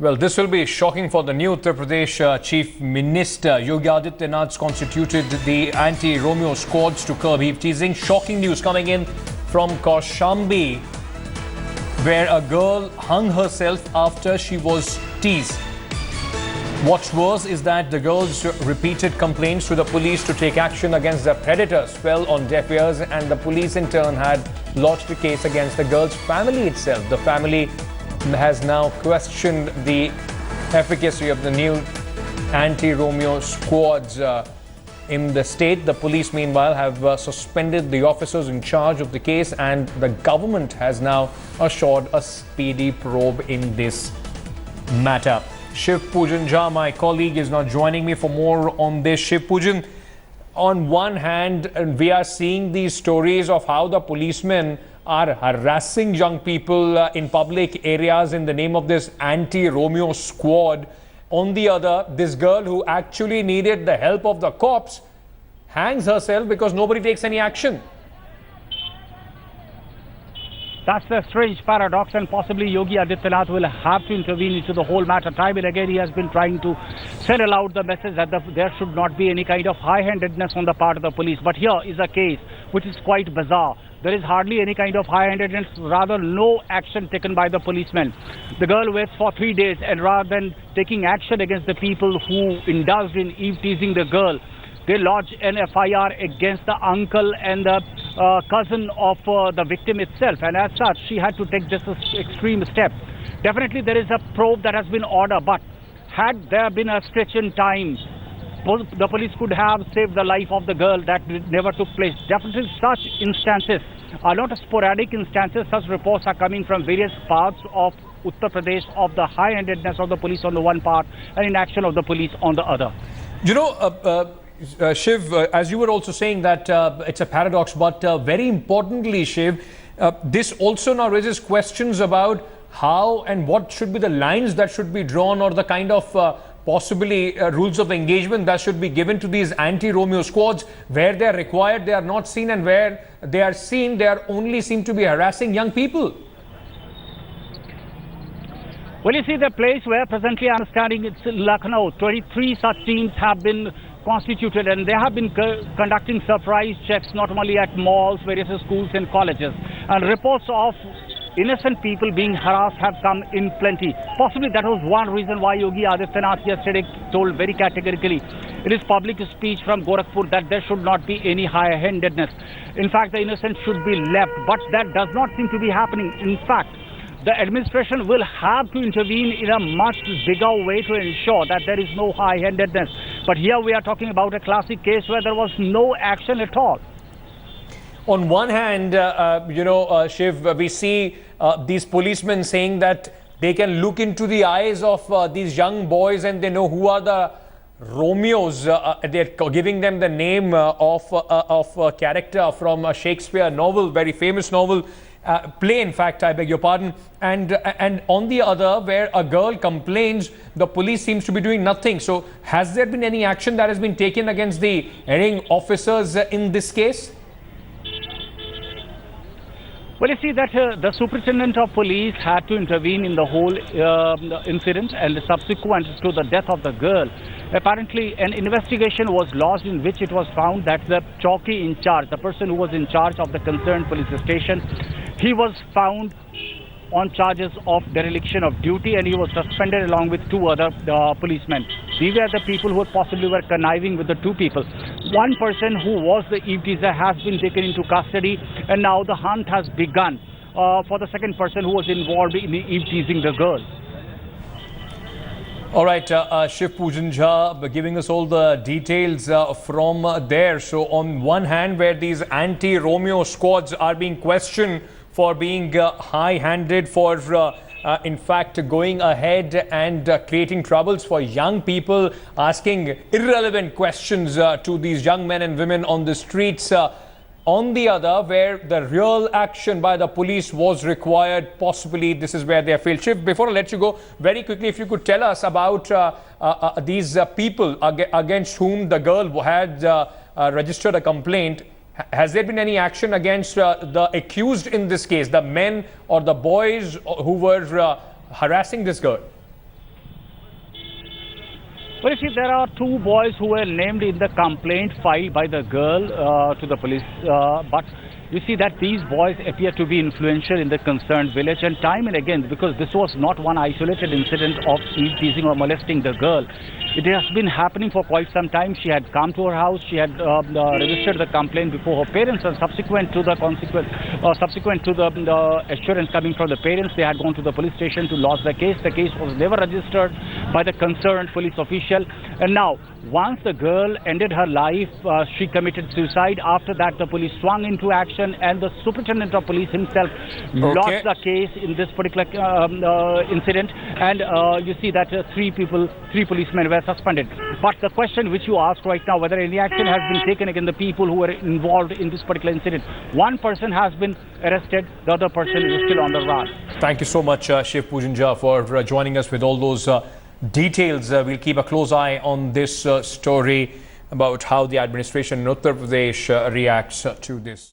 Well, this will be shocking for the new Uttar Pradesh Chief Minister. Yogi Adityanath constituted the anti-Romeo squads to curb Eve-Teasing. Shocking news coming in from Kaushambi, where a girl hung herself after she was teased. What's worse is that the girl's repeated complaints to the police to take action against the predators fell on deaf ears, and the police in turn had lodged a case against the girl's family itself. The family has now questioned the efficacy of the new anti-Romeo squads in the state. The police, meanwhile, have suspended the officers in charge of the case, and the government has now assured a speedy probe in this matter. Shiv Pujan Jha, my colleague, is now joining me for more on this. Shiv Pujan, on one hand, we are seeing these stories of how the policemen are harassing young people in public areas in the name of this anti-Romeo squad. On the other, this girl who actually needed the help of the cops hangs herself because nobody takes any action. That's the strange paradox, and possibly Yogi Adityanath will have to intervene into the whole matter. Time and again, he has been trying to send out the message that there should not be any kind of high-handedness on the part of the police. But here is a case which is quite bizarre. There is hardly any kind of high-handedness, rather no action taken by the policemen. The girl waits for 3 days, and rather than taking action against the people who indulged in eve-teasing the girl, they lodge an FIR against the uncle and the cousin of the victim itself. And as such, she had to take this extreme step. Definitely there is a probe that has been ordered, but had there been a stretch in time, the police could have saved the life of the girl. That never took place. Definitely such instances are not sporadic instances. Such reports are coming from various parts of Uttar Pradesh of the high-handedness of the police on the one part and inaction of the police on the other. You know, Shiv, as you were also saying that it's a paradox, but very importantly, Shiv, this also now raises questions about how and what should be the lines that should be drawn, or the kind of possibly rules of engagement that should be given to these anti-Romeo squads. Where they are required, they are not seen, and where they are seen, they are only seem to be harassing young people. Well, you see, the place where presently I'm standing, it's Lucknow. 23 such teams have been constituted, and they have been conducting surprise checks not only at malls, various schools and colleges. And reports of innocent people being harassed have come in plenty. Possibly that was one reason why Yogi Adityanath yesterday told very categorically in his public speech from Gorakhpur that there should not be any high-handedness. In fact, the innocent should be left, but that does not seem to be happening. In fact, the administration will have to intervene in a much bigger way to ensure that there is no high-handedness. But here we are talking about a classic case where there was no action at all. On one hand, Shiv, we see these policemen saying that they can look into the eyes of these young boys and they know who are the Romeos. They're giving them the name of a character from a Shakespeare novel, very famous novel. Play, in fact, I beg your pardon. And on the other, where a girl complains, the police seems to be doing nothing. So has there been any action that has been taken against the erring officers in this case? Well, you see that the superintendent of police had to intervene in the whole incident and subsequent to the death of the girl. Apparently, an investigation was lodged in which it was found that the chowki in charge, the person who was in charge of the concerned police station, he was found on charges of dereliction of duty, and he was suspended along with 2 other policemen. These were the people who possibly were conniving with the 2 people. One person who was the eve-teaser has been taken into custody, and now the hunt has begun for the second person who was involved in eve-teasing the girl. All right, Shiv Pujan Jha giving us all the details from there. So on one hand, where these anti-Romeo squads are being questioned for being high-handed, for in fact going ahead and creating troubles for young people, asking irrelevant questions to these young men and women on the streets. On the other, where the real action by the police was required, possibly this is where they have failed. Shiv, before I let you go, very quickly, if you could tell us about these people against whom the girl had registered a complaint. Has there been any action against the accused in this case, the men or the boys who were harassing this girl? Well, you see, there are two boys who were named in the complaint filed by the girl to the police, but you see that these boys appear to be influential in the concerned village, and time and again, because this was not one isolated incident of eve-teasing or molesting the girl. It has been happening for quite some time. She had come to her house, she had registered the complaint before her parents, and subsequent to the assurance coming from the parents, they had gone to the police station to lodge the case. The case was never registered by the concerned police official, and now once the girl ended her life, she committed suicide. After that, the police swung into action, and the superintendent of police himself lodged the case in this particular incident, and you see that three policemen were suspended. But the question which you asked right now, whether any action has been taken against the people who were involved in this particular incident, one person has been arrested, the other person is still on the run. Thank you so much, Shiv Pujanja, for joining us with all those details. We'll keep a close eye on this story about how the administration in Uttar Pradesh reacts to this.